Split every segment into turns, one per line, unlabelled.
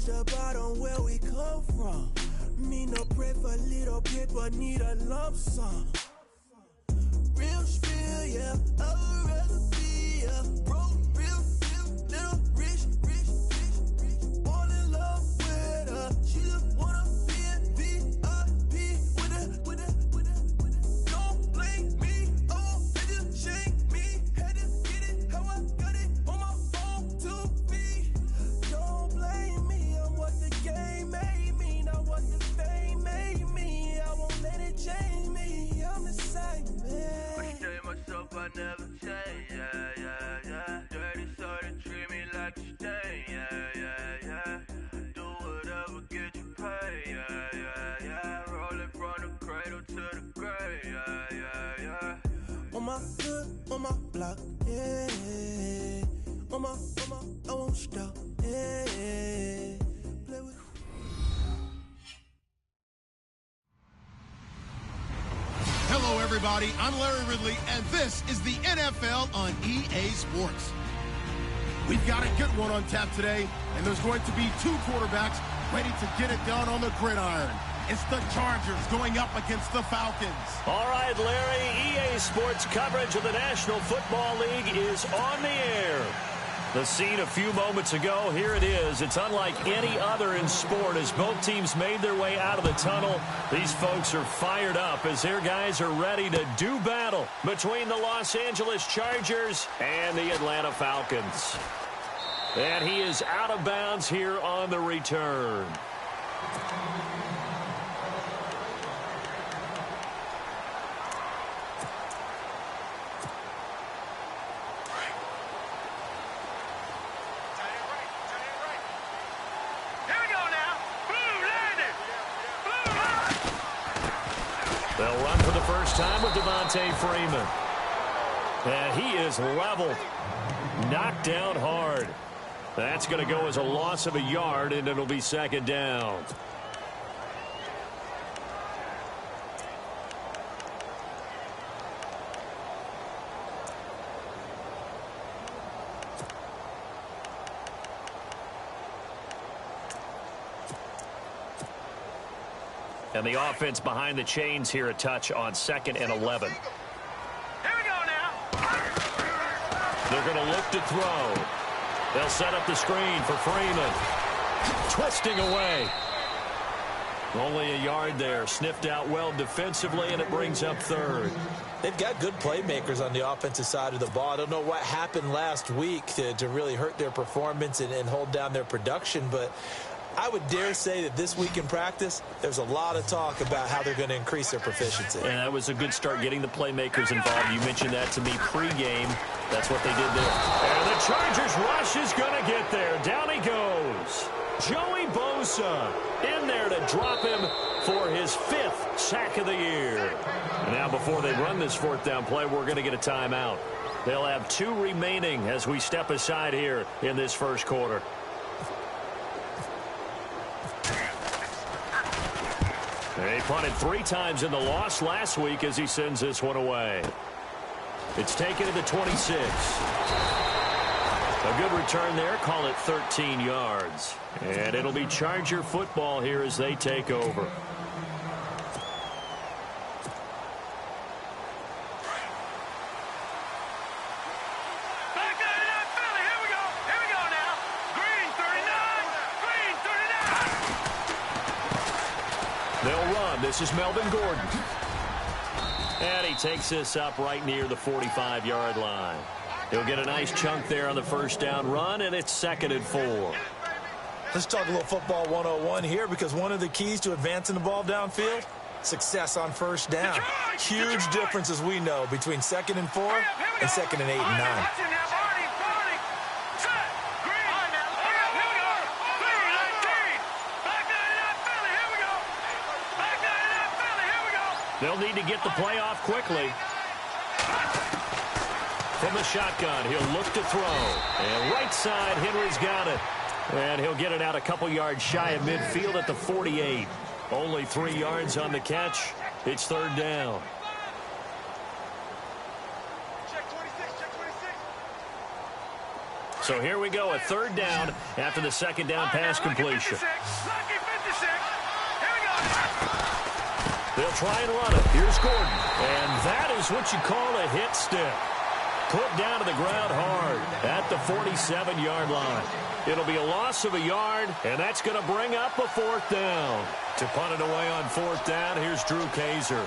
the bottom where we come from. Me no pray for little paper, need a lump sum. Real spill, yeah, a recipe, yeah. Broke, real, little rich. All in love with her. She just wanna be in VIP with her. Don't blame me, oh, they just shame me. Had to get it how I got it on my phone to me. Don't blame me, I'm what the game made me, not what the fame made me. I won't let it change me, I'm the same man.
I stay myself, I never change, yeah. Dirty sort of treat me like a stain, yeah. Do whatever, get you paid, yeah. Rolling from the cradle to the grave, yeah.
On my hood, on my block, yeah. On my, I won't stop, yeah. Play with.
Hello, everybody. I'm Larry Ridley, and this is the NFL on EA Sports. We've got a good one on tap today, and there's going to be two quarterbacks ready to get it done on the gridiron. It's the Chargers going up against the Falcons.
All right, Larry, EA Sports coverage of the National Football League is on the air. The scene a few moments ago, here it is. It's unlike any other in sport as both teams made their way out of the tunnel. These folks are fired up as their guys are ready to do battle between the Los Angeles Chargers and the Atlanta Falcons. And he is out of bounds here on the return. They'll run for the first time with Devontae Freeman. And he is leveled. Knocked down hard. That's going to go as a loss of a yard, and it'll be second down. And the offense behind the chains here a touch on 2nd and 11.
Here we go now.
They're going to look to throw. They'll set up the screen for Freeman. Twisting away. Only a yard there. Sniffed out well defensively, and it brings up third.
They've got good playmakers on the offensive side of the ball. I don't know what happened last week to really hurt their performance and hold down their production, but I would dare say that this week in practice, there's a lot of talk about how they're going to increase their proficiency.
And that was a good start getting the playmakers involved. You mentioned that to me pregame. That's what they did there. And the Chargers rush is going to get there. Down he goes. Joey Bosa in there to drop him for his 5th sack of the year. And now before they run this 4th down play, we're going to get a timeout. They'll have 2 remaining as we step aside here in this first quarter. He punted 3 times in the loss last week as he sends this one away. It's taken to the 26. A good return there. Call it 13 yards. And it'll be Charger football here as they take over. They'll run. This is Melvin Gordon. And he takes this up right near the 45-yard line. He'll get a nice chunk there on the first down run, and it's 2nd and 4.
Let's talk a little football 101 here, because one of the keys to advancing the ball downfield, success on first down. Huge difference, as we know, between 2nd and 4 and 2nd and 8 and 9.
They'll need to get the play off quickly. From the shotgun, he'll look to throw. And right side, Henry's got it. And he'll get it out a couple yards shy of midfield at the 48. Only 3 yards on the catch. It's 3rd down. So here we go, a third down after the second down pass completion. They'll try and run it. Here's Gordon. And that is what you call a hit stick. Put down to the ground hard at the 47-yard line. It'll be a loss of a yard, and that's going to bring up a fourth down. To punt it away on fourth down, here's Drew Kaiser.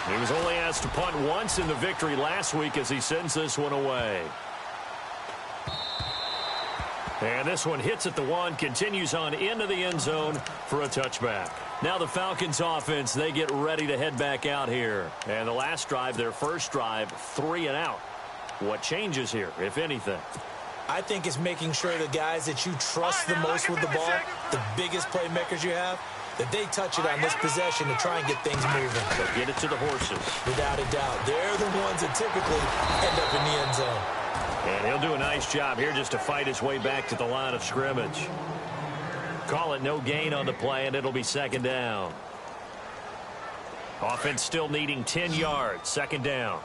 He was only asked to punt once in the victory last week as he sends this one away. And this one hits at the 1, continues on into the end zone for a touchback. Now the Falcons offense, they get ready to head back out here. And the last drive, their first drive, 3 and out. What changes here, if anything?
I think it's making sure the guys that you trust the most with the ball, the biggest playmakers you have, that they touch it on this possession to try and get things moving.
So get it to the horses.
Without a doubt. They're the ones that typically end up in the end zone.
And he'll do a nice job here just to fight his way back to the line of scrimmage. Call it no gain on the play, and it'll be second down. Offense still needing 10 yards. Second down.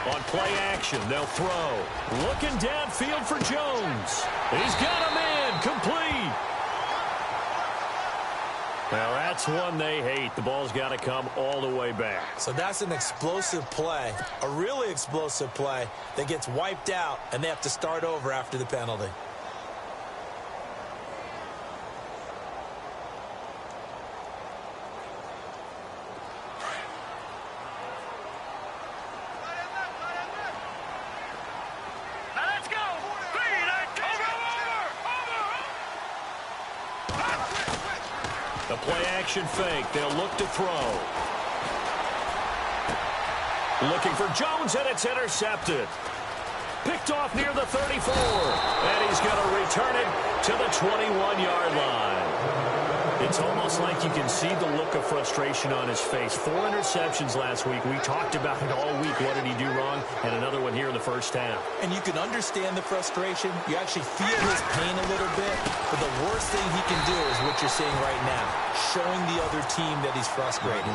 On play action, they'll throw. Looking downfield for Jones. He's got him in. Complete. Now, that's one they hate. The ball's got to come all the way back.
So that's an explosive play, a really explosive play that gets wiped out, and they have to start over after the penalty.
The play-action fake. They'll look to throw. Looking for Jones, and it's intercepted. Picked off near the 34. And he's going to return it to the 21-yard line. It's almost like you can see the look of frustration on his face. 4 interceptions last week. We talked about it all week. What did he do wrong? And another one here in the first half.
And you can understand the frustration. You actually feel his pain a little bit. But the worst thing he can do is what you're seeing right now, showing the other team that he's frustrated.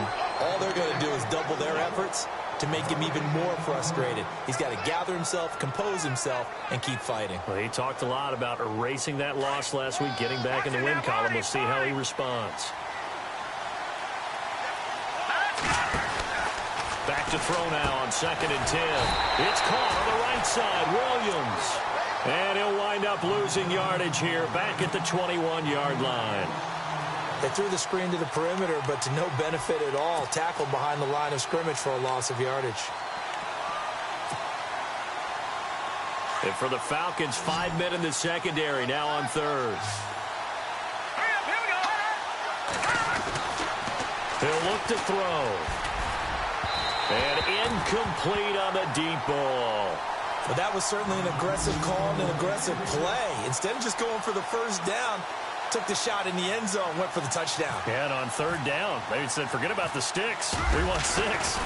All they're going to do is double their efforts to make him even more frustrated. He's got to gather himself, compose himself, and keep fighting.
Well, he talked a lot about erasing that loss last week, getting back in the win column. We'll see how he responds. Back to throw now on 2nd and 10. It's caught on the right side. Williams. And he'll wind up losing yardage here back at the 21-yard line.
They threw the screen to the perimeter, but to no benefit at all. Tackled behind the line of scrimmage for a loss of yardage.
And for the Falcons, 5 men in the secondary, now on third. He'll look to throw. And incomplete on the deep ball.
But that was certainly an aggressive call and an aggressive play. Instead of just going for the first down, took the shot in the end zone, went for the touchdown.
Yeah, and on third down, they said, forget about the sticks. We want 6.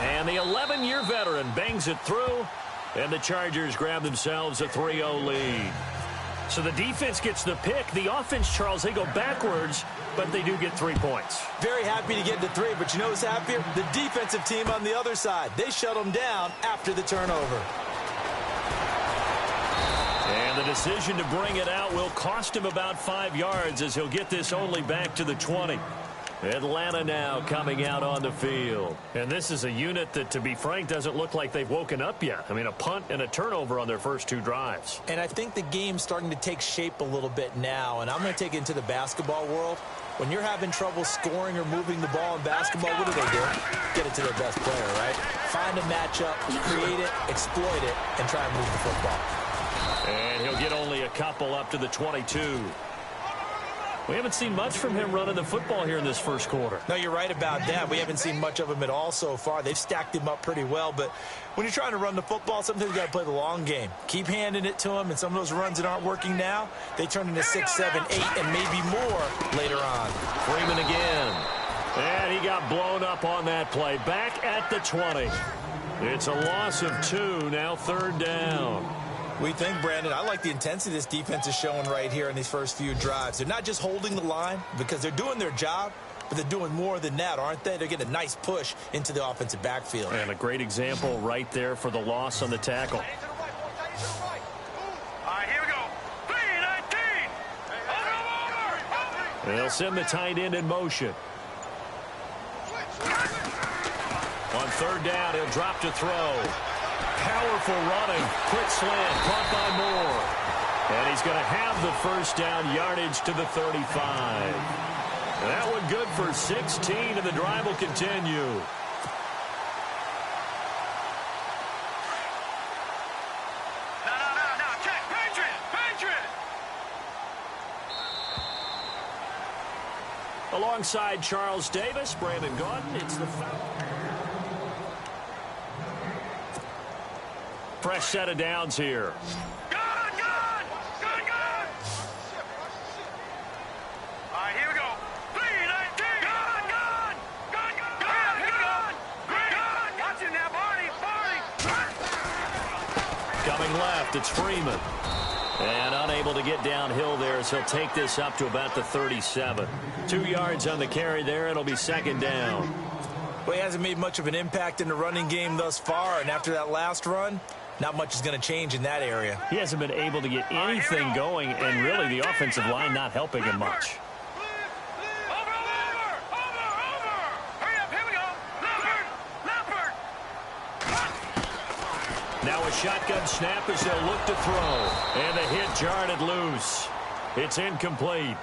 And the 11-year veteran bangs it through, and the Chargers grab themselves a 3-0 lead. So the defense gets the pick. The offense, Charles, they go backwards, but they do get 3 points.
Very happy to get to 3, but you know who's happier? The defensive team on the other side. They shut them down after the turnover.
And the decision to bring it out will cost him about 5 yards as he'll get this only back to the 20. Atlanta now coming out on the field. And this is a unit that, to be frank, doesn't look like they've woken up yet. I mean, a punt and a turnover on their first 2 drives.
And I think the game's starting to take shape a little bit now. And I'm going to take it into the basketball world. When you're having trouble scoring or moving the ball in basketball, what do? Get it to their best player, right? Find a matchup, create it, exploit it, and try and move the football.
And he'll get only a couple up to the 22. We haven't seen much from him running the football here in this first quarter.
No, you're right about that. We haven't seen much of him at all so far. They've stacked him up pretty well, but when you're trying to run the football, sometimes you got to play the long game. Keep handing it to him, and some of those runs that aren't working now, they turn into 6, 7, 8, and maybe more later on.
Freeman again. And he got blown up on that play. Back at the 20. It's a loss of 2, now 3rd down.
We think, Brandon, I like the intensity this defense is showing right here in these first few drives. They're not just holding the line because they're doing their job, but they're doing more than that, aren't they? They're getting a nice push into the offensive backfield.
And a great example right there for the loss on the tackle.
All right, here we go. 3-19. Over.
They'll send the tight end in motion. On 3rd down, he'll drop to throw. Powerful running. Quick slant. Caught by Moore. And he's going to have the first down, yardage to the 35. And that one good for 16, and the drive will continue.
No. Check. Patriot.
Alongside Charles Davis, Brandon Gaudin, it's the foul. Fresh set of downs here.
Good. All right, here we go. 3-19. Good. Watch it now, Barney.
Coming left, it's Freeman. And unable to get downhill there, so he'll take this up to about the 37. 2 yards on the carry there. It'll be 2nd down.
Well, he hasn't made much of an impact in the running game thus far, and after that last run, not much is going to change in that area.
He hasn't been able to get anything going, and really the offensive line not helping him much.
Over. Hurry up, here we go. Leopard.
Now a shotgun snap as they'll look to throw. And the hit jarred it loose. It's incomplete.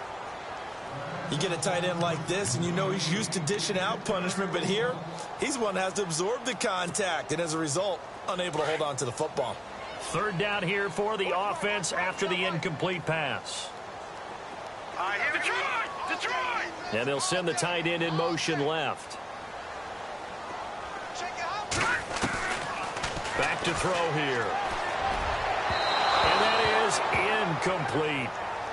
You get a tight end like this, and you know he's used to dishing out punishment, but here, he's one that has to absorb the contact, and as a result, unable to hold on to the football.
3rd down here for the offense after the incomplete pass.
All right, here we go. Detroit.
And they'll send the tight end in motion left. Back to throw here. And that is incomplete.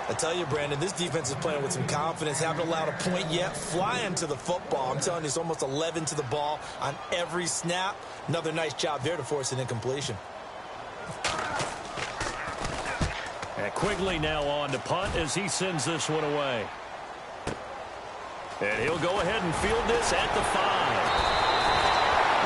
I tell you, Brandon, this defense is playing with some confidence. Haven't allowed a point yet. Flying to the football. I'm telling you, it's almost 11 to the ball on every snap. Another nice job there to force an incompletion.
And Quigley now on to punt as he sends this one away. And he'll go ahead and field this at the 5.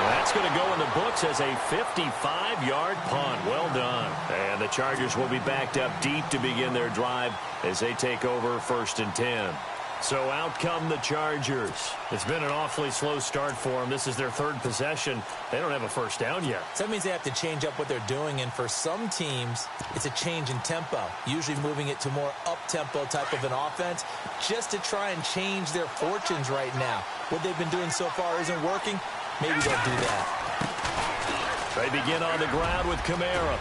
That's going to go in the books as a 55-yard punt. Well done. And the Chargers will be backed up deep to begin their drive as they take over 1st and 10. So out come the Chargers. It's been an awfully slow start for them. This is their 3rd possession. They don't have a first down yet.
So that means they have to change up what they're doing, and for some teams, it's a change in tempo, usually moving it to more up-tempo type of an offense just to try and change their fortunes right now. What they've been doing so far isn't working. Maybe they'll do that.
They begin on the ground with Kamara.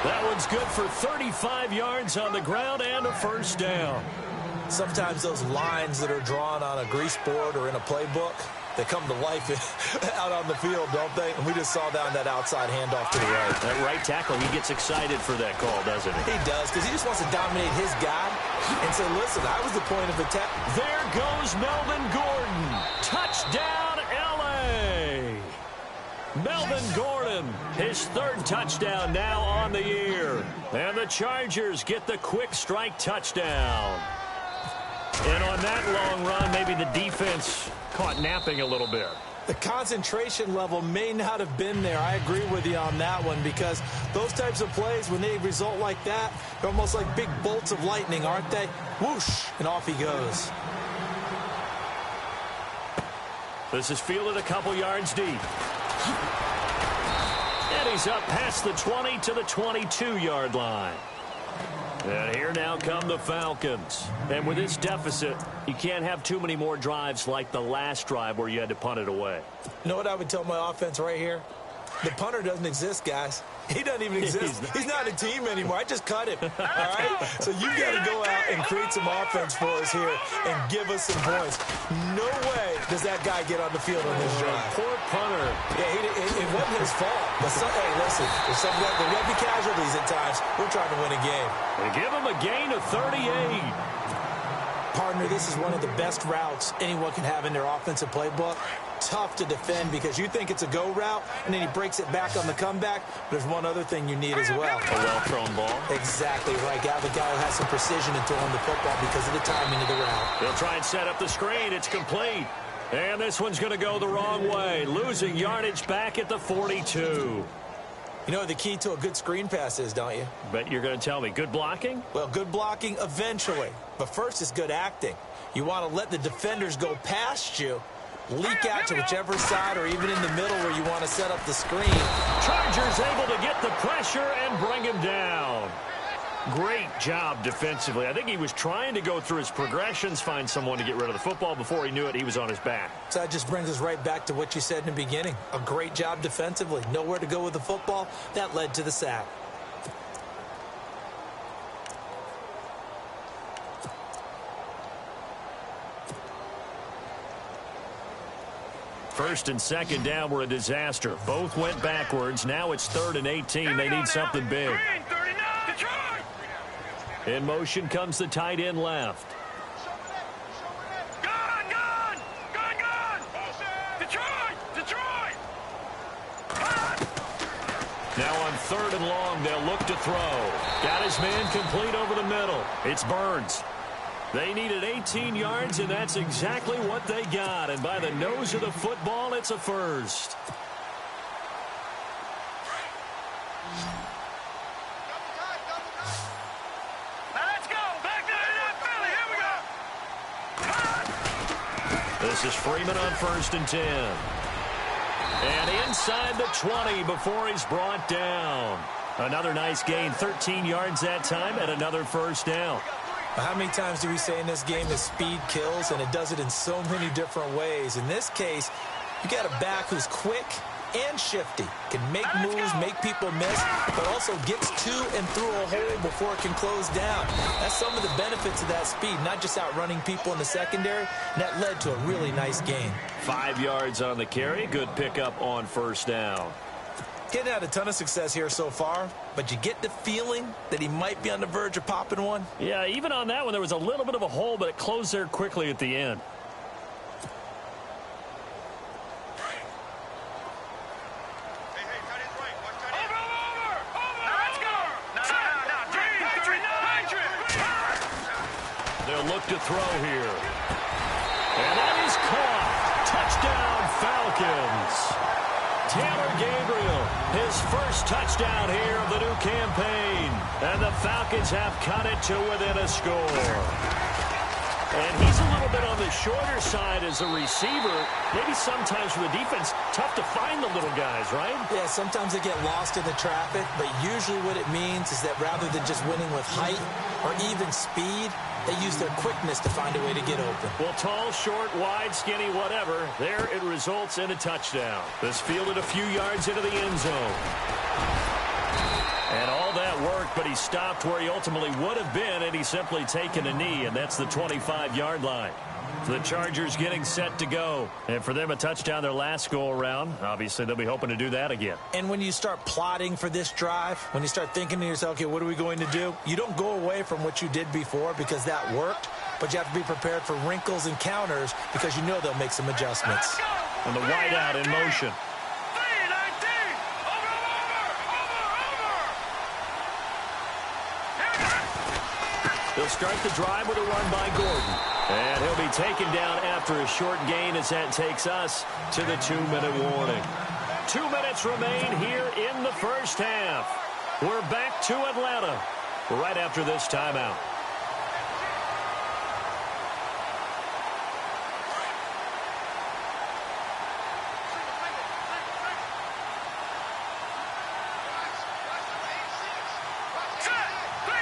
That one's good for 35 yards on the ground and a first down.
Sometimes those lines that are drawn on a grease board or in a playbook, they come to life out on the field, don't they? And we just saw that on that outside handoff to the right.
That right tackle, he gets excited for that call, doesn't he?
He does, because he just wants to dominate his guy and say, listen, I was the point of attack.
There goes Melvin Gordon. Touchdown, L.A. Melvin Gordon, his 3rd touchdown now on the year. And the Chargers get the quick strike touchdown. And on that long run, maybe the defense caught napping a little bit.
The concentration level may not have been there. I agree with you on that one, because those types of plays, when they result like that, they're almost like big bolts of lightning, aren't they? Whoosh, and off he goes.
This is fielded a couple yards deep. And he's up past the 20 to the 22-yard line. And here now come the Falcons. And with this deficit, you can't have too many more drives like the last drive where you had to punt it away.
You know what I would tell my offense right here? The punter doesn't exist, guys. He doesn't even exist. He's not a team anymore. I just cut him. All right? So you got to go out and create some offense for us here and give us some points. No way does that guy get on the field on this drive.
Poor punter.
Yeah, it wasn't his fault. But hey, listen, there's some there will be casualties at times. We're trying to win a game.
They give him a gain of 38.
Partner, this is one of the best routes anyone can have in their offensive playbook. Tough to defend because you think it's a go route, and then he breaks it back on the comeback. There's one other thing you need as well.
A well-thrown ball.
Exactly right. Got the guy who has some precision in throwing the football because of the timing of the route.
They'll try and set up the screen. It's complete. And this one's going to go the wrong way, losing yardage back at the 42.
You know what the key to a good screen pass is, don't you?
Bet you're going to tell me. Good blocking?
Well, good blocking eventually. But first is good acting. You want to let the defenders go past you, leak out to whichever side or even in the middle where you want to set up the screen.
Chargers able to get the pressure and bring him down. Great job defensively. I think he was trying to go through his progressions, find someone to get rid of the football. Before he knew it, he was on his back.
So that just brings us right back to what you said in the beginning. A great job defensively. Nowhere to go with the football. That led to the sack.
First and second down were a disaster. Both went backwards. Now it's 3rd and 18. They need something big. In motion comes the tight end left. Now on 3rd and long, they'll look to throw. Got his man complete over the middle. It's Burns. They needed 18 yards, and that's exactly what they got. And by the nose of the football, it's a first. This is Freeman on 1st and 10. And inside the 20 before he's brought down. Another nice gain, 13 yards that time, and another first down.
How many times do we say in this game that speed kills, and it does it in so many different ways? In this case, you got a back who's quick and shifty, can make moves, make people miss, but also gets to and through a hole before it can close down. That's some of the benefits of that speed, not just outrunning people in the secondary, and that led to a really nice gain.
5 yards on the carry, good pickup on first down.
Getting had a ton of success here so far, but you get the feeling that he might be on the verge of popping one.
Yeah, even on that one, there was a little bit of a hole, but it closed there quickly at the end. They'll look to throw here. And that is caught. Touchdown, Falcons. Taylor Gabriel, his first touchdown here of the new campaign. And the Falcons have cut it to within a score. And he's a little bit on the shorter side as a receiver. Maybe sometimes for the defense, tough to find the little guys, right?
Yeah, sometimes they get lost in the traffic, but usually what it means is that rather than just winning with height or even speed, they use their quickness to find a way to get open.
Well, tall, short, wide, skinny, whatever, there it results in a touchdown. This fielded a few yards into the end zone. And all that worked, but he stopped where he ultimately would have been, and he's simply taken a knee, and that's the 25-yard line. The Chargers getting set to go. And for them, a touchdown their last go-around. Obviously, they'll be hoping to do that again.
And when you start plotting for this drive, when you start thinking to yourself, okay, what are we going to do? You don't go away from what you did before because that worked, but you have to be prepared for wrinkles and counters because you know they'll make some adjustments.
And the wideout in motion. They'll start the drive with a run by Gordon. And he'll be taken down after a short gain as that takes us to the 2-minute warning. 2 minutes remain here in the first half. We're back to Atlanta right after this timeout.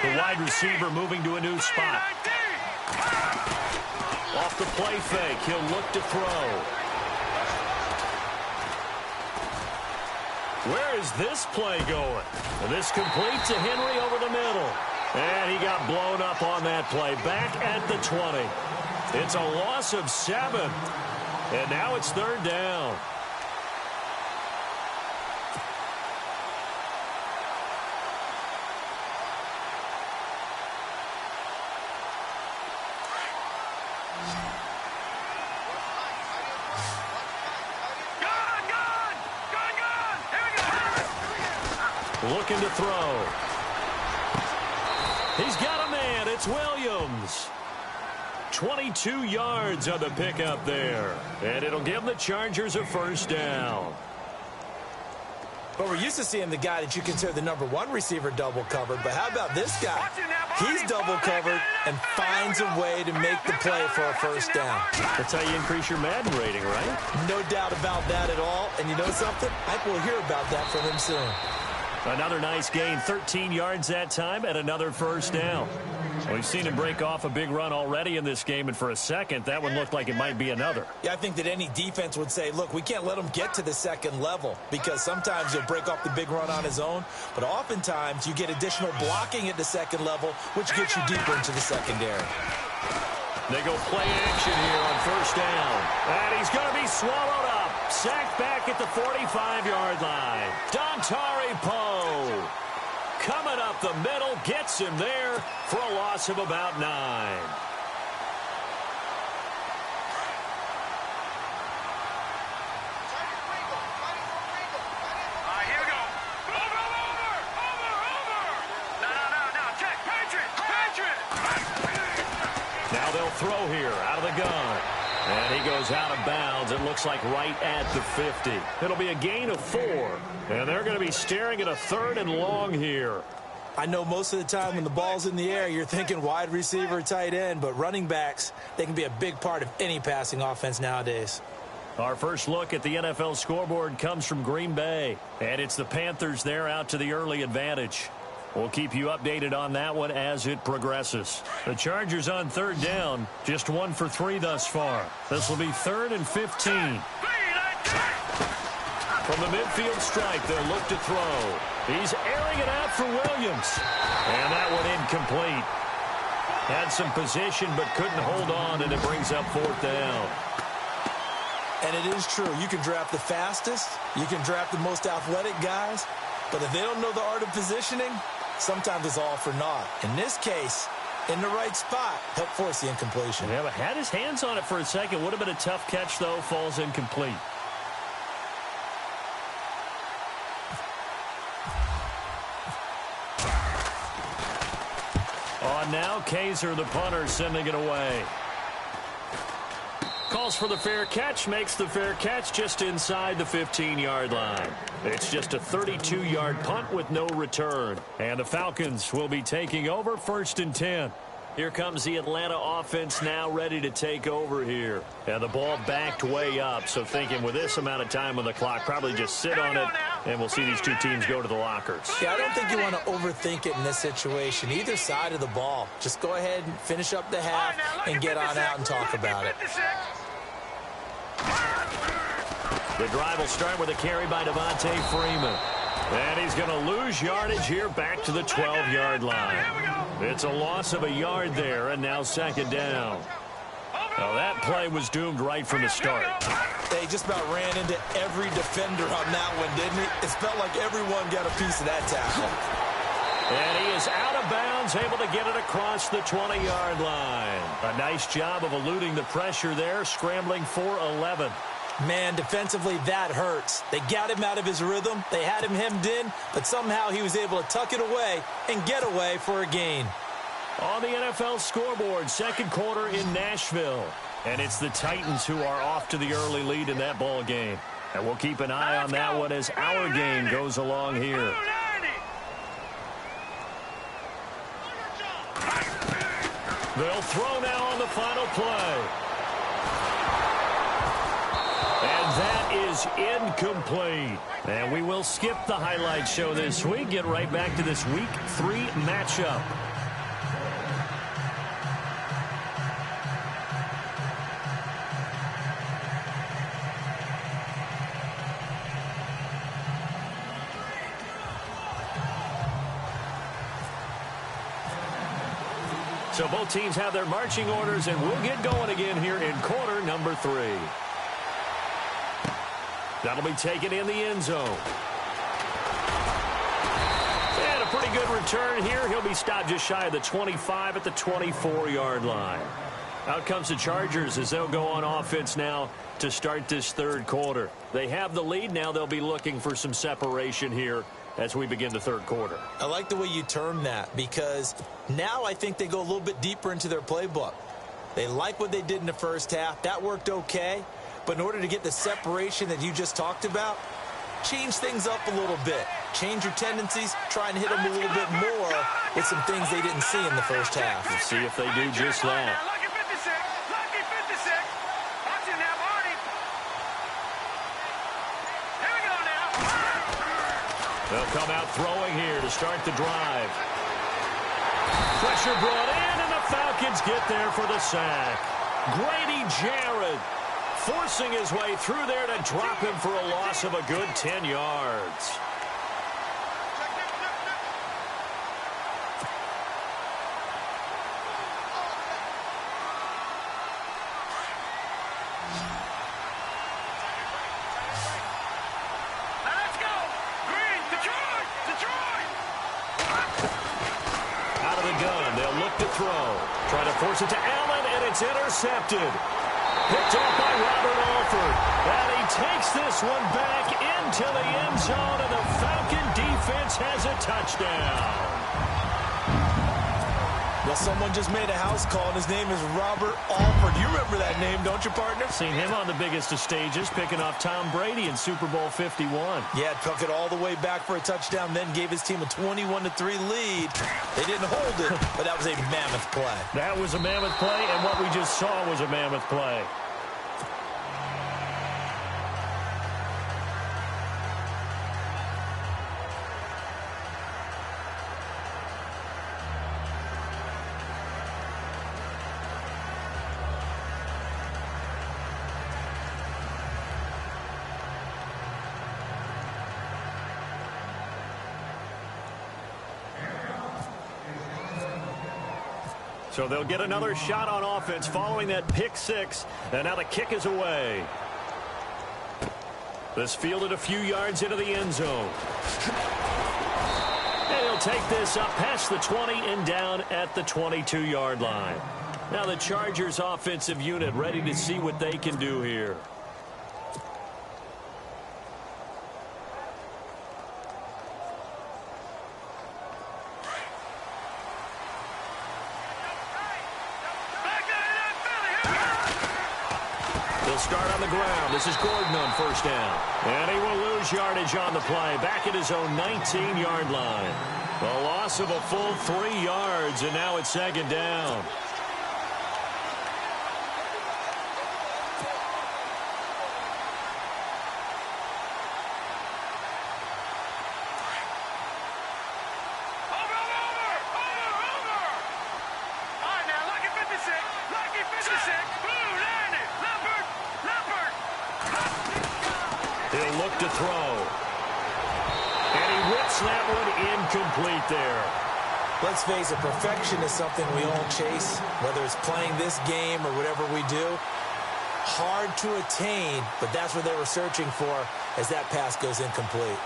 The wide receiver moving to a new spot. Off the play fake, he'll look to throw. Where is this play going? And this complete to Henry over the middle. And he got blown up on that play. Back at the 20. It's a loss of 7. And now it's 3rd down. looking to throw. He's got a man. It's Williams. 22 yards on the pickup there. And it'll give the Chargers a first down.
But we're used to seeing the guy that you consider the #1 receiver double covered. But how about this guy? He's double covered and finds a way to make the play for a first down.
That's how you increase your Madden rating, right?
No doubt about that at all. And you know something? I think we'll hear about that from him soon.
Another nice gain, 13 yards that time, and another first down. We've seen him break off a big run already in this game, and for a second, that one looked like it might be another.
Yeah, I think that any defense would say, look, we can't let him get to the second level, because sometimes he'll break off the big run on his own, but oftentimes you get additional blocking at the second level, which gets you deeper into the secondary.
They go play action here on first down, and he's going to be swallowed up. Sacked back at the 45-yard line. Dontari Poe coming up the middle, gets him there for a loss of about 9.
Here we go. Over. No. Check. Patriot.
Now they'll throw here out of the gun. And he goes out of bounds. It looks like right at the 50. It'll be a gain of 4. And they're going to be staring at a 3rd and long here.
I know most of the time when the ball's in the air, you're thinking wide receiver, tight end, but running backs, they can be a big part of any passing offense nowadays.
Our first look at the NFL scoreboard comes from Green Bay. And it's the Panthers there out to the early advantage. We'll keep you updated on that one as it progresses. The Chargers on 3rd down, just 1 for 3 thus far. This will be 3rd and 15. From the midfield stripe, they'll look to throw. He's airing it out for Williams. And that one incomplete. Had some position but couldn't hold on, and it brings up 4th down.
And it is true. You can draft the fastest. You can draft the most athletic guys. But if they don't know the art of positioning, sometimes it's all for naught. In this case, in the right spot, help force the incompletion.
Yeah, but had his hands on it for a second. Would have been a tough catch, though. Falls incomplete. On now, Kaiser, the punter, sending it away. Calls for the fair catch, makes the fair catch just inside the 15-yard line. It's just a 32-yard punt with no return. And the Falcons will be taking over 1st and 10. Here comes the Atlanta offense now ready to take over here. And the ball backed way up, so thinking with this amount of time on the clock, probably just sit on it, and we'll see these two teams go to the lockers.
Yeah, I don't think you want to overthink it in this situation. Either side of the ball. Just go ahead and finish up the half and get on out and talk about it.
The drive will start with a carry by Devontae Freeman. And he's going to lose yardage here back to the 12-yard line. It's a loss of a yard there, and now 2nd down. Now that play was doomed right from the start.
They just about ran into every defender on that one, didn't he? It felt like everyone got a piece of that tackle.
And he is out of bounds, able to get it across the 20-yard line. A nice job of eluding the pressure there, scrambling for 11.
Man, defensively, that hurts. They got him out of his rhythm. They had him hemmed in, but somehow he was able to tuck it away and get away for a gain.
On the NFL scoreboard, 2nd quarter in Nashville. And it's the Titans who are off to the early lead in that ball game. And we'll keep an eye on that one as our game goes along here. They'll throw now on the final play. And that is incomplete. And we will skip the highlight show this week. Get right back to this Week 3 matchup. So both teams have their marching orders, and we'll get going again here in quarter number 3. That'll be taken in the end zone. And a pretty good return here. He'll be stopped just shy of the 25 at the 24-yard line. Out comes the Chargers as they'll go on offense now to start this 3rd quarter. They have the lead. Now they'll be looking for some separation here as we begin the third quarter.
I like the way you term that, because now I think they go a little bit deeper into their playbook. They like what they did in the first half. That worked okay. But in order to get the separation that you just talked about, change things up a little bit. Change your tendencies, try and hit them a little bit more with some things they didn't see in the first half.
We'll see if they do just that.
Lucky 56. Lucky 56. Watch it now, Marty. Here we go now.
They'll come out throwing here to start the drive. Pressure brought in, and the Falcons get there for the sack. Grady Jarrett forcing his way through there to drop him for a loss of a good 10 yards.
Let's go. Green, Detroit. Detroit.
Out of the gun, they'll look to throw. Try to force it to Allen, and it's intercepted. Picked off by Robert Alford. And he takes this one back into the end zone, and the Falcon defense has a touchdown.
Well, someone just made a house call, and his name is Robert Alford. You remember that name, don't you, partner?
Seen him on the biggest of stages, picking off Tom Brady in Super Bowl 51.
Yeah, took it all the way back for a touchdown, then gave his team a 21-3 lead. They didn't hold it, but that was a mammoth play.
That was a mammoth play, and what we just saw was a mammoth play. So they'll get another shot on offense following that pick six. And now the kick is away. This fielded a few yards into the end zone. And he'll take this up past the 20 and down at the 22-yard line. Now the Chargers offensive unit ready to see what they can do here. Start on the ground. This is Gordon on first down. And he will lose yardage on the play. Back at his own 19-yard line. A loss of a full 3 yards, and now it's second down. To throw. And he whips that one incomplete there.
Let's face it, perfection is something we all chase, whether it's playing this game or whatever we do. Hard to attain, but that's what they were searching for as that pass goes incomplete.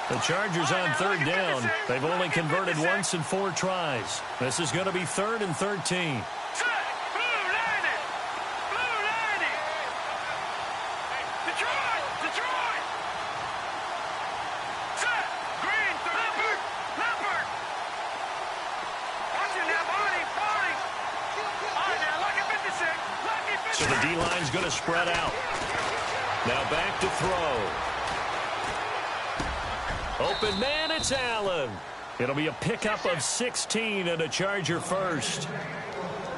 The Chargers on third down. They've only converted once in 4 tries. This is going to be 3rd and 13. So the D-line's going to spread out. Now back to throw. Open man, it's Allen. It'll be a pickup of 16 and a Charger first.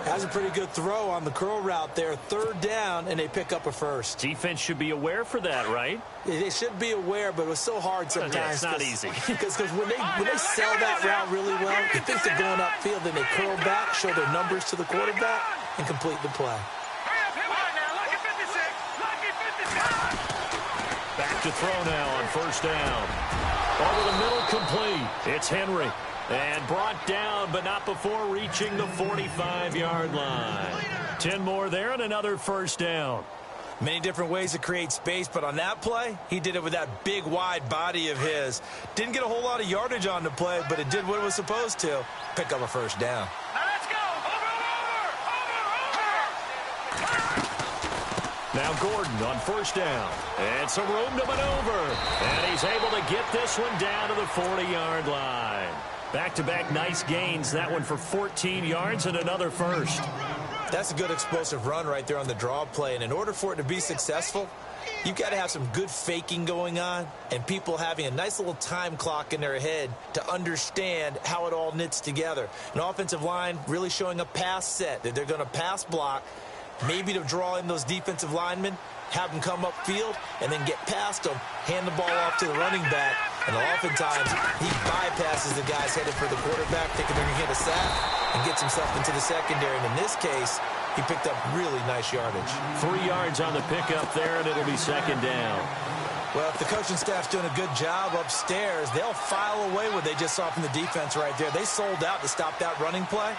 Has a pretty good throw on the curl route there. 3rd down, and they pick up a first.
Defense should be aware for that, right?
They should be aware, but it was so hard sometimes.
Yeah, it's not easy.
Because when they sell that route really well, you think they're going upfield, then they curl back, show their numbers to the quarterback, and complete the play.
Back to throw now on first down. Over the middle, complete. It's Henry. And brought down, but not before reaching the 45-yard line. 10 more there and another first down.
Many different ways to create space, but on that play, he did it with that big, wide body of his. Didn't get a whole lot of yardage on the play, but it did what it was supposed to. Pick up a first down.
Now Gordon on first down. And some room to maneuver. And he's able to get this one down to the 40-yard line. Back-to-back nice gains. That one for 14 yards and another first.
That's a good explosive run right there on the draw play. And in order for it to be successful, you've got to have some good faking going on and people having a nice little time clock in their head to understand how it all knits together. An offensive line really showing a pass set that they're going to pass block, maybe to draw in those defensive linemen, have them come upfield, and then get past them, hand the ball off to the running back, and oftentimes he bypasses the guys headed for the quarterback, thinking they're going to get a sack, and gets himself into the secondary. And in this case, he picked up really nice yardage.
3 yards on the pickup there, and it'll be second down.
Well, if the coaching staff's doing a good job upstairs, they'll file away what they just saw from the defense right there. They sold out to stop that running play.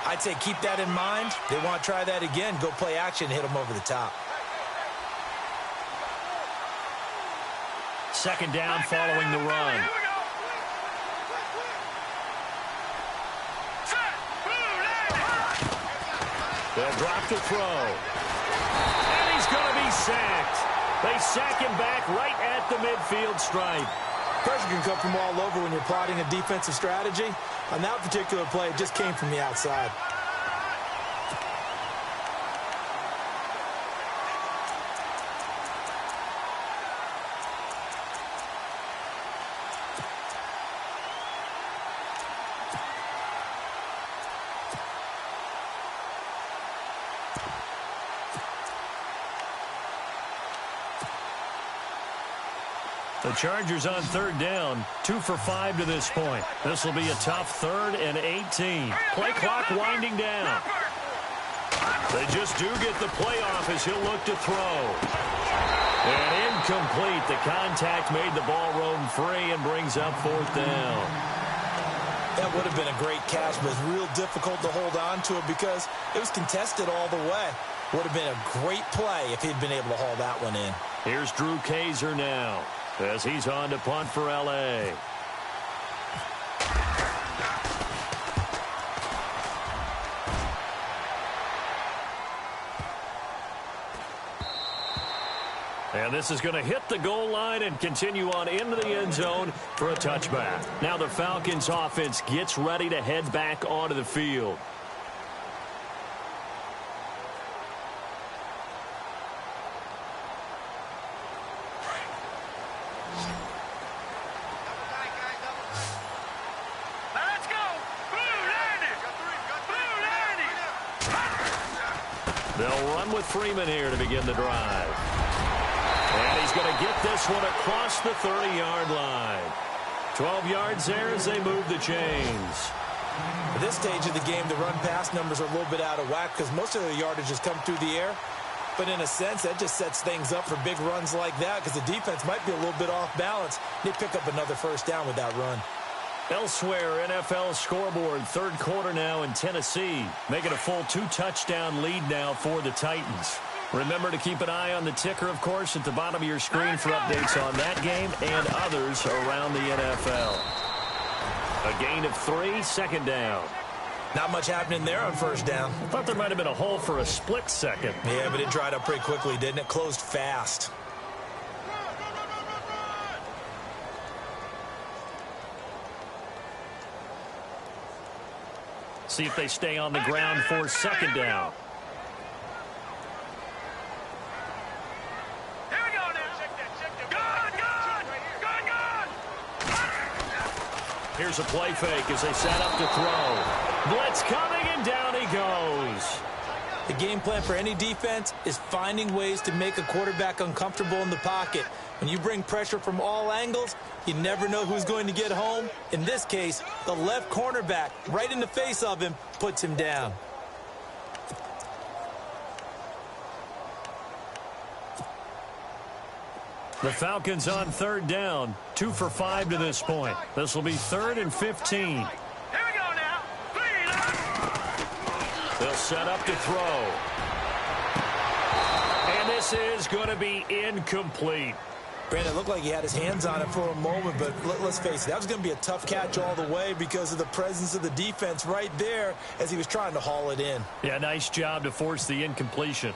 I'd say keep that in mind. They want to try that again, go play action, hit them over the top.
Second down following the run. They'll drop to throw. And he's going to be sacked. They sack him back right at the midfield stripe.
Pressure can come from all over when you're plotting a defensive strategy. On that particular play, it just came from the outside.
The Chargers on third down, 2 for 5 to this point. This will be a tough 3rd and 18. Play clock winding down. They just do get the play off as he'll look to throw. And incomplete. The contact made the ball roam free and brings up 4th down.
That would have been a great catch, but it's real difficult to hold on to it because it was contested all the way. Would have been a great play if he'd been able to haul that one in.
Here's Drew Kaiser now, as he's on to punt for L.A. And this is going to hit the goal line and continue on into the end zone for a touchback. Now the Falcons offense gets ready to head back onto the field. They'll run with Freeman here to begin the drive. And he's going to get this one across the 30-yard line. 12 yards there as they move the chains.
At this stage of the game, the run-pass numbers are a little bit out of whack because most of the yardage has come through the air. But in a sense, that just sets things up for big runs like that because the defense might be a little bit off balance. They pick up another first down with that run.
Elsewhere, NFL scoreboard, 3rd quarter now in Tennessee, making a full 2-touchdown lead now for the Titans. Remember to keep an eye on the ticker, of course, at the bottom of your screen for updates on that game and others around the NFL. A gain of 3, 2nd down.
Not much happening there on first down.
Thought there might have been a hole for a split second.
Yeah, but it dried up pretty quickly, didn't it? Closed fast.
See if they stay on the ground for 2nd down. Here's a play fake as they set up to throw. Blitz coming, and down he goes.
The game plan for any defense is finding ways to make a quarterback uncomfortable in the pocket. When you bring pressure from all angles, you never know who's going to get home. In this case, the left cornerback, right in the face of him, puts him down.
The Falcons on 3rd down, 2 for 5 to this point. This will be 3rd and 15.
Here we go now.
They'll set up to throw. And this is going to be incomplete.
Brandon, it looked like he had his hands on it for a moment, but let's face it, that was going to be a tough catch all the way because of the presence of the defense right there as he was trying to haul it in.
Yeah, nice job to force the incompletion.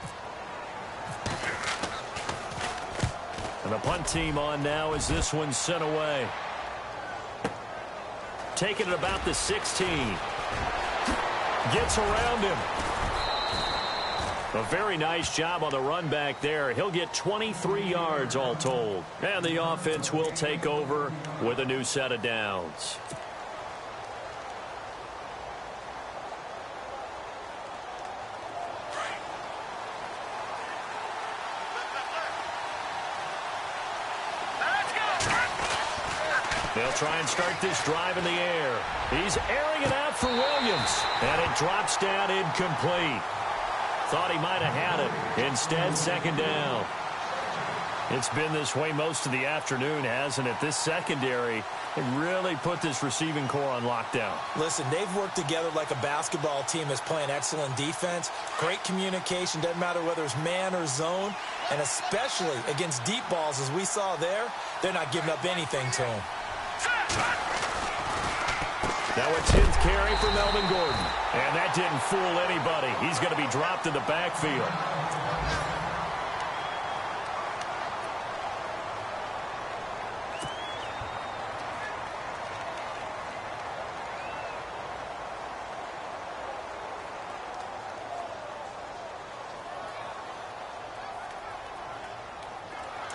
And the punt team on now as this one's sent away. Taking it about the 16. Gets around him. A very nice job on the run back there. He'll get 23 yards all told. And the offense will take over with a new set of downs. They'll try and start this drive in the air. He's airing it out for Williams. And it drops down incomplete. Thought he might have had it. Instead, second down. It's been this way most of the afternoon, hasn't it? This secondary really put this receiving core on lockdown.
Listen, they've worked together like a basketball team that's playing excellent defense. Great communication. Doesn't matter whether it's man or zone. And especially against deep balls, as we saw there, they're not giving up anything to him.
Now a 10th carry for Melvin Gordon. And that didn't fool anybody. He's going to be dropped in the backfield.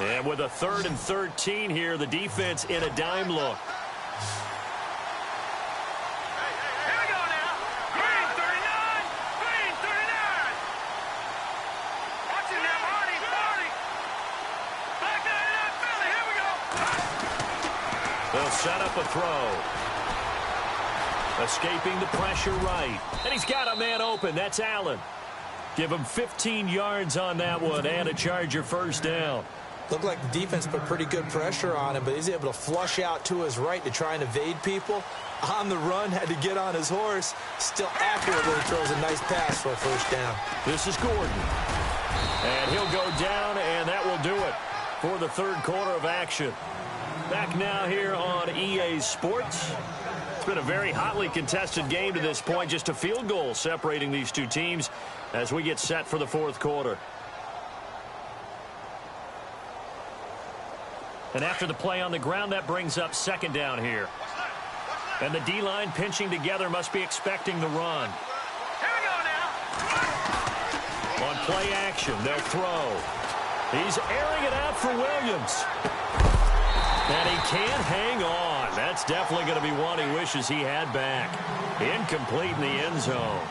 And with a 3rd and 13 here, the defense in a dime look. They'll set up a throw. Escaping the pressure right. And he's got a man open. That's Allen. Give him 15 yards on that one and a Charger first down.
Looked like the defense put pretty good pressure on him, but he's able to flush out to his right to try and evade people. On the run, had to get on his horse. Still accurately throws a nice pass for a first down.
This is Gordon. And he'll go down, and that will do it for the third quarter of action. Back now here on EA Sports. It's been a very hotly contested game to this point. Just a field goal separating these two teams as we get set for the fourth quarter. And after the play on the ground, that brings up second down here. And the D-line pinching together must be expecting the run.
Here we go now.
On play action, they'll throw. He's airing it out for Williams. And he can't hang on. That's definitely going to be one he wishes he had back. Incomplete in the end zone.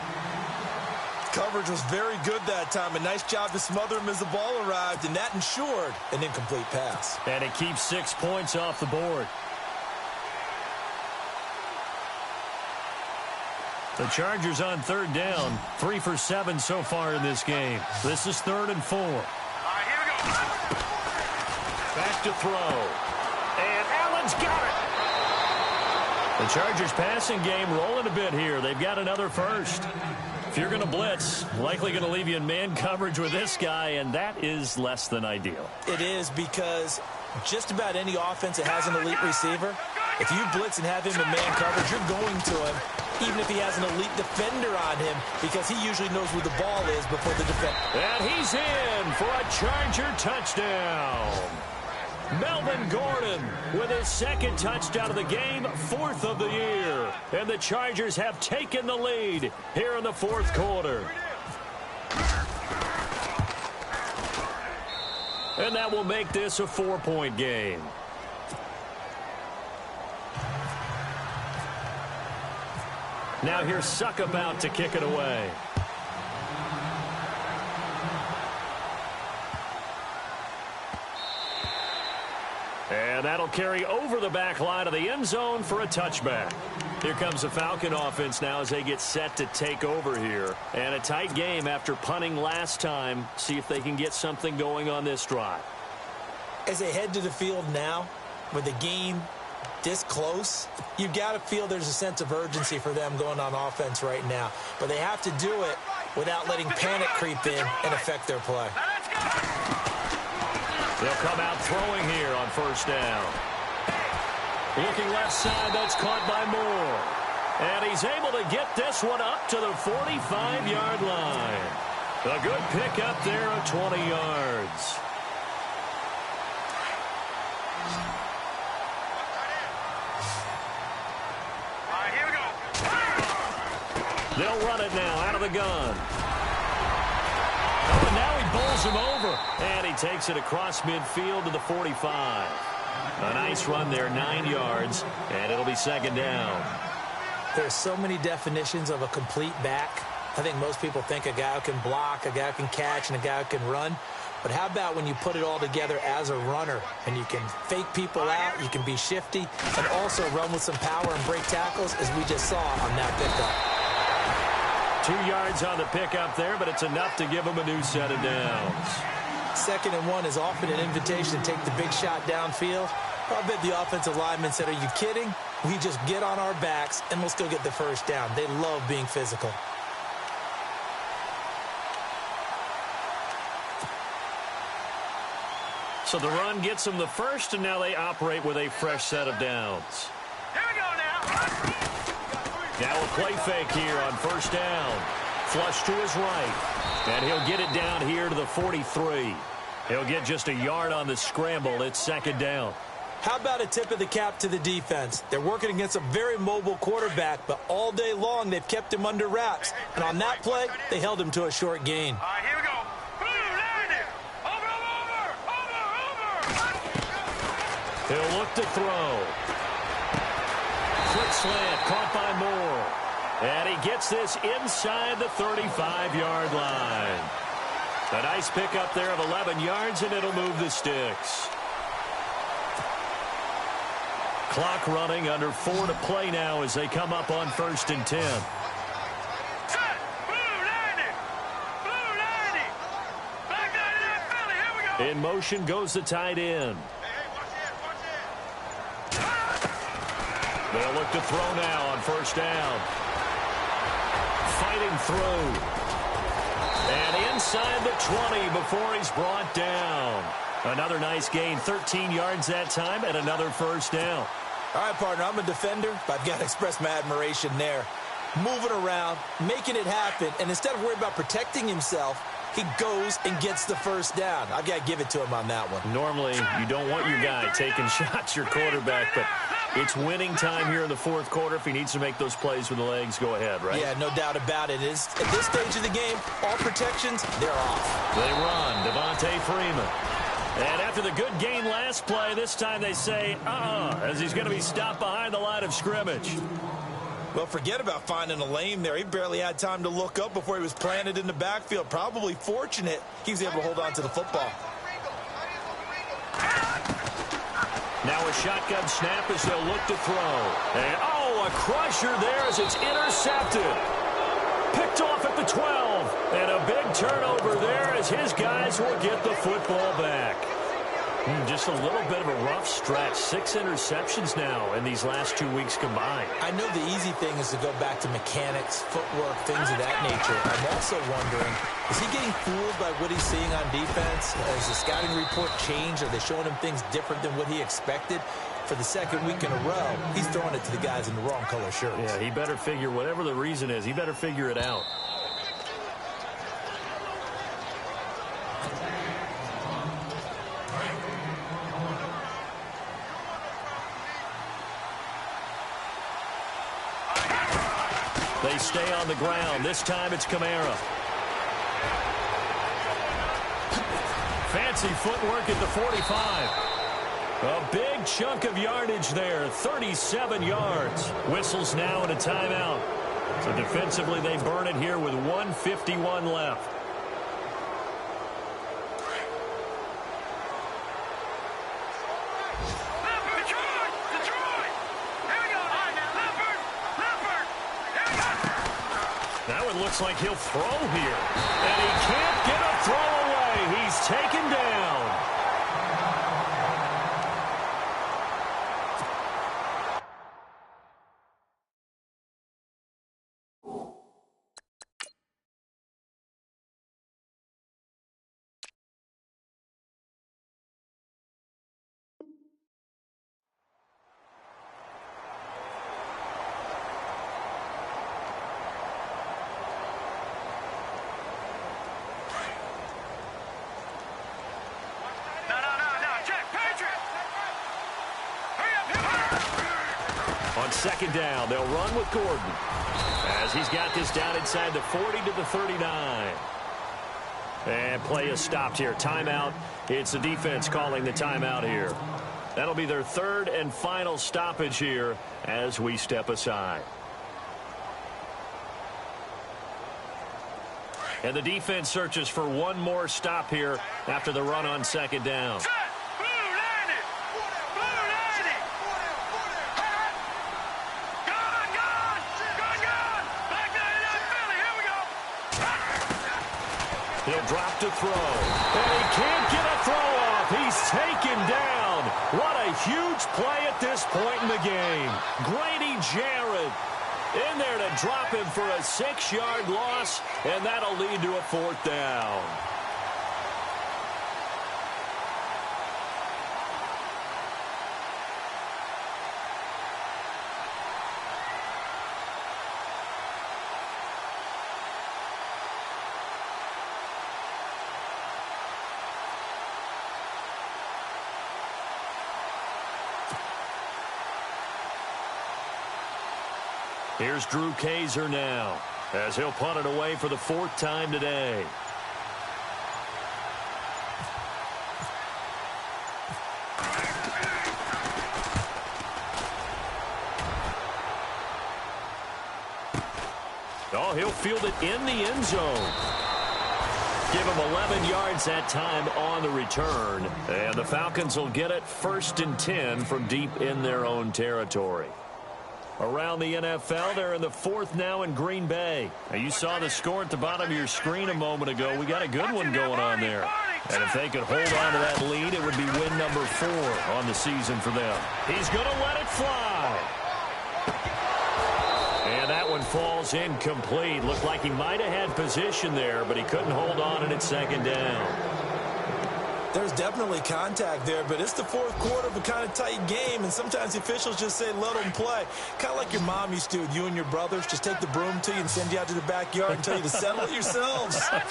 Coverage was very good that time. A nice job to smother him as the ball arrived, and that ensured an incomplete pass.
And it keeps 6 points off the board. The Chargers on third down, 3 for 7 so far in this game. This is 3rd and 4.
All right, here we go.
Back to throw. And Allen's got it. The Chargers passing game rolling a bit here. They've got another first. If you're going to blitz, likely going to leave you in man coverage with this guy, and that is less than ideal.
It is, because just about any offense that has an elite receiver, if you blitz and have him in man coverage, you're going to him, even if he has an elite defender on him, because he usually knows where the ball is before the defender.
And he's in for a Charger touchdown. Melvin Gordon with his second touchdown of the game, 4th of the year. And the Chargers have taken the lead here in the fourth quarter. And that will make this a 4-point game. Now here's Suckup out to kick it away. And that'll carry over the back line of the end zone for a touchback. Here comes the Falcon offense now as they get set to take over here. And a tight game after punting last time. See if they can get something going on this drive.
As they head to the field now, with the game this close, you've got to feel there's a sense of urgency for them going on offense right now. But they have to do it without letting panic creep in and affect their play.
They'll come out throwing here on first down. Looking left side, that's caught by Moore. And he's able to get this one up to the 45-yard line. A good pick up there of 20 yards. They'll run it now out of the gun. Oh, and now he bowls him over. And he takes it across midfield to the 45. A nice run there, 9 yards, and it'll be second down.
There's so many definitions of a complete back. I think most people think a guy who can block, a guy who can catch, and a guy who can run. But how about when you put it all together as a runner, and you can fake people out, you can be shifty, and also run with some power and break tackles, as we just saw on that pickup.
2 yards on the pickup there, but it's enough to give him a new set of downs.
2nd and 1 is often an invitation to take the big shot downfield. I bet the offensive lineman said, are you kidding? We just get on our backs, and we'll still get the first down. They love being physical.
So the run gets them the first, and now they operate with a fresh set of downs.
Here we go now.
Now a play fake here on first down. Flush to his right. And he'll get it down here to the 43. He'll get just a yard on the scramble. It's second down.
How about a tip of the cap to the defense? They're working against a very mobile quarterback, but all day long they've kept him under wraps. And on that play, they held him to a short gain.
All right, here we go. Over.
He'll look to throw. Quick slant, caught by Moore. And he gets this inside the 35-yard line. A nice pickup there of 11 yards, and it'll move the sticks. Clock running, under 4 to play now as they come up on 1st and 10.
Set. Blue 90. Back 99 Philly. Here we go.
In motion goes the tight end. They'll look to throw now on first down. Fighting through. And inside the 20 before he's brought down. Another nice gain, 13 yards that time, and another first down.
All right, partner, I'm a defender, but I've got to express my admiration there. Moving around, making it happen, and instead of worrying about protecting himself, he goes and gets the first down. I've got to give it to him on that one.
Normally, you don't want your guy taking shots, your quarterback, but it's winning time here in the 4th quarter. If he needs to make those plays with the legs, go ahead, right?
Yeah, no doubt about it. At this stage of the game, all protections, they're off.
They run, Devontae Freeman. And after the good gain last play, this time they say, as he's going to be stopped behind the line of scrimmage.
Well, forget about finding a lane there. He barely had time to look up before he was planted in the backfield. Probably fortunate he was able to hold on to the football.
Now a shotgun snap as they'll look to throw. And, a crusher there as it's intercepted. Picked off at the 12. And a big turnover there as his guys will get the football back. Just a little bit of a rough stretch. 6 interceptions now in these last 2 weeks combined.
I know the easy thing is to go back to mechanics, footwork, things of that nature. I'm also wondering, is he getting fooled by what he's seeing on defense? Has the scouting report changed? Are they showing him things different than what he expected? For the 2nd week in a row, he's throwing it to the guys in the wrong color shirts.
Yeah, he better figure, whatever the reason is, he better figure it out. They stay on the ground. This time it's Kamara. Fancy footwork at the 45. A big chunk of yardage there, 37 yards. Whistles now and a timeout. So defensively they burn it here with 1:51 left. Now it looks like he'll throw here. And he can't get a throw away. He's taken down. second down. They'll run with Gordon as he's got this down inside the 40 to the 39. And play is stopped here. Timeout. It's the defense calling the timeout here. That'll be their third and final stoppage here as we step aside. And the defense searches for one more stop here after the run on second down. He'll drop to throw. And he can't get a throw off. He's taken down. What a huge play at this point in the game. Grady Jarrett in there to drop him for a 6-yard loss, and that'll lead to a fourth down. Here's Drew Kaiser now as he'll punt it away for the 4th time today. Oh, he'll field it in the end zone. Give him 11 yards that time on the return. And the Falcons will get it 1st and 10 from deep in their own territory. Around the NFL, they're in the 4th now in Green Bay. Now, you saw the score at the bottom of your screen a moment ago. We got a good one going on there. And if they could hold on to that lead, it would be win number 4 on the season for them. He's going to let it fly. And that one falls incomplete. Looked like he might have had position there, but he couldn't hold on, and it's second down.
There's definitely contact there, but it's the 4th quarter of a kind of tight game, and sometimes the officials just say, let them play. Kind of like your mom used to with you and your brothers. Just take the broom to you and send you out to the backyard and tell you to settle it yourselves.
I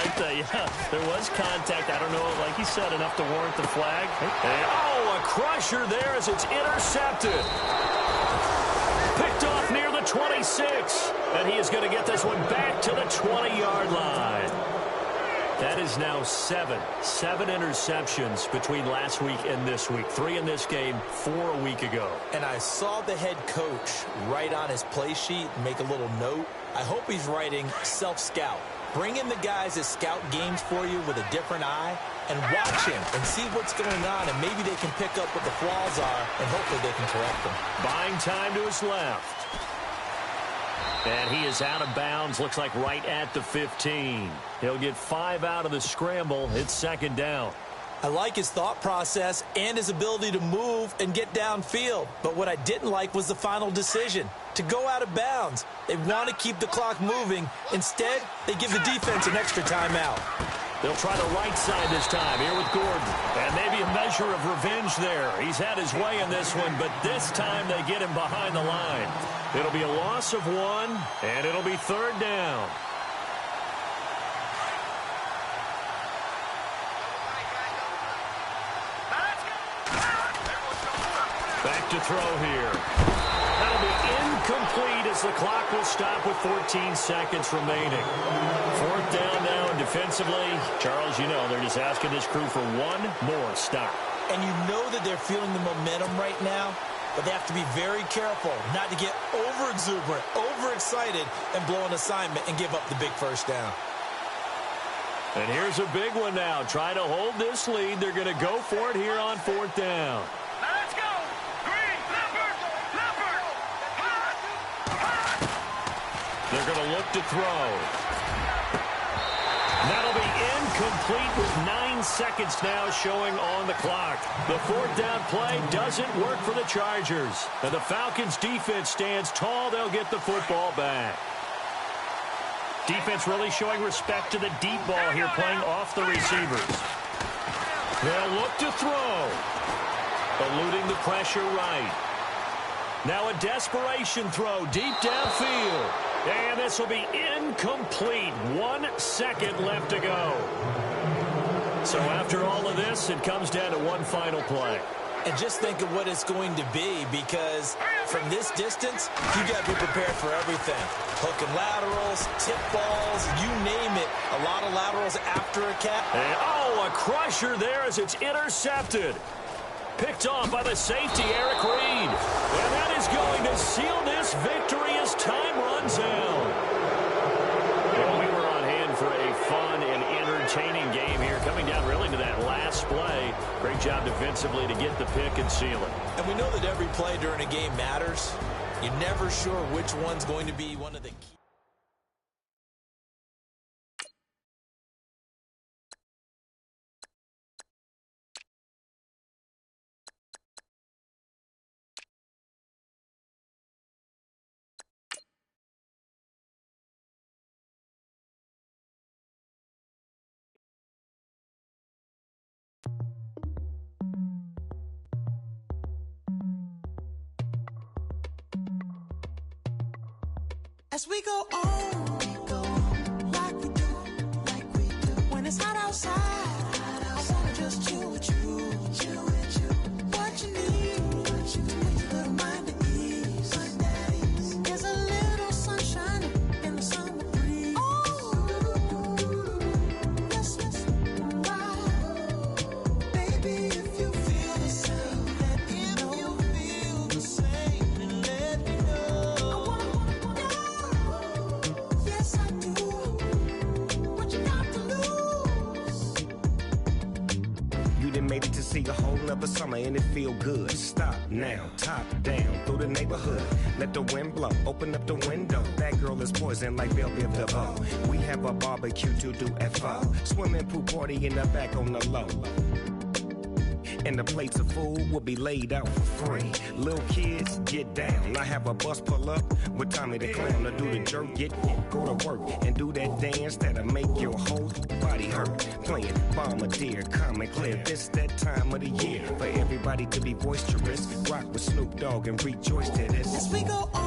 like that, yeah. There was contact. I don't know, like he said, enough to warrant the flag. And, oh, a crusher there as it's intercepted. Picked off near the 26, and he is going to get this one back to the 20-yard line. That is now 7 interceptions between last week and this week. 3 in this game, 4 a week ago.
And I saw the head coach write on his play sheet, make a little note. I hope he's writing self-scout. Bring in the guys that scout games for you with a different eye and watch him and see what's going on, and maybe they can pick up what the flaws are, and hopefully they can correct them.
Buying time to his left. And he is out of bounds, looks like right at the 15. He'll get 5 out of the scramble. It's second down.
I like his thought process and his ability to move and get downfield. But what I didn't like was the final decision, to go out of bounds. They want to keep the clock moving. Instead, they give the defense an extra timeout.
They'll try the right side this time here with Gordon. And maybe a measure of revenge there. He's had his way in this one, but this time they get him behind the line. It'll be a loss of 1, and it'll be 3rd down. Back to throw here. That'll be incomplete as the clock will stop with 14 seconds remaining. 4th down now, and defensively, Charles, you know, they're just asking this crew for one more stop.
And you know that they're feeling the momentum right now, but they have to be very careful not to get over-exuberant, overexcited, and blow an assignment and give up the big first down.
And here's a big one now. Try to hold this lead. They're going to go for it here on 4th down.
Let's go! Green, Leopard!
They're going to look to throw. That'll be incomplete with 9 seconds now showing on the clock. The 4th down play doesn't work for the Chargers. And the Falcons defense stands tall. They'll get the football back. Defense really showing respect to the deep ball here, playing off the receivers. They'll look to throw. Eluding the pressure right. Now a desperation throw deep downfield. And this will be incomplete. 1 second left to go. So after all of this, it comes down to one final play.
And just think of what it's going to be, because from this distance, you got to be prepared for everything. Hook and laterals, tip balls, you name it. A lot of laterals after a catch.
And, a crusher there as it's intercepted. Picked off by the safety, Eric Reed. And that is going to seal this victory as time runs out. Well, we were on hand for a fun and entertaining game here, coming down really to that last play. Great job defensively to get the pick and seal it.
And we know that every play during a game matters. You're never sure which one's going to be one of the key.
As we go on, like we do, when it's hot outside, I wanna just chill with you. What you need, a little mind at ease. There's a little sunshine in the summer breeze. Yes, right. Baby, if you feel the same, let me know. If you feel the same, then let me know. I wanna know. Yes, I do. What you got to lose?
You done made it to see a whole nother summer and it feel good. Stop now, top down through the neighborhood. Let the wind blow, open up the window. That girl is poison like Belleville the Bow. We have a barbecue to do at 4. Swimming pool party in the back on the low. And the plates of food will be laid out for free. Little kids, get down. I have a bus pull up with Tommy the Clown to do the jerk, go to work and do that dance that'll make your whole body hurt. Playing Bombardier, Common Clear. This that time of the year for everybody to be boisterous. Rock with Snoop Dogg and rejoice to this.
As we go on.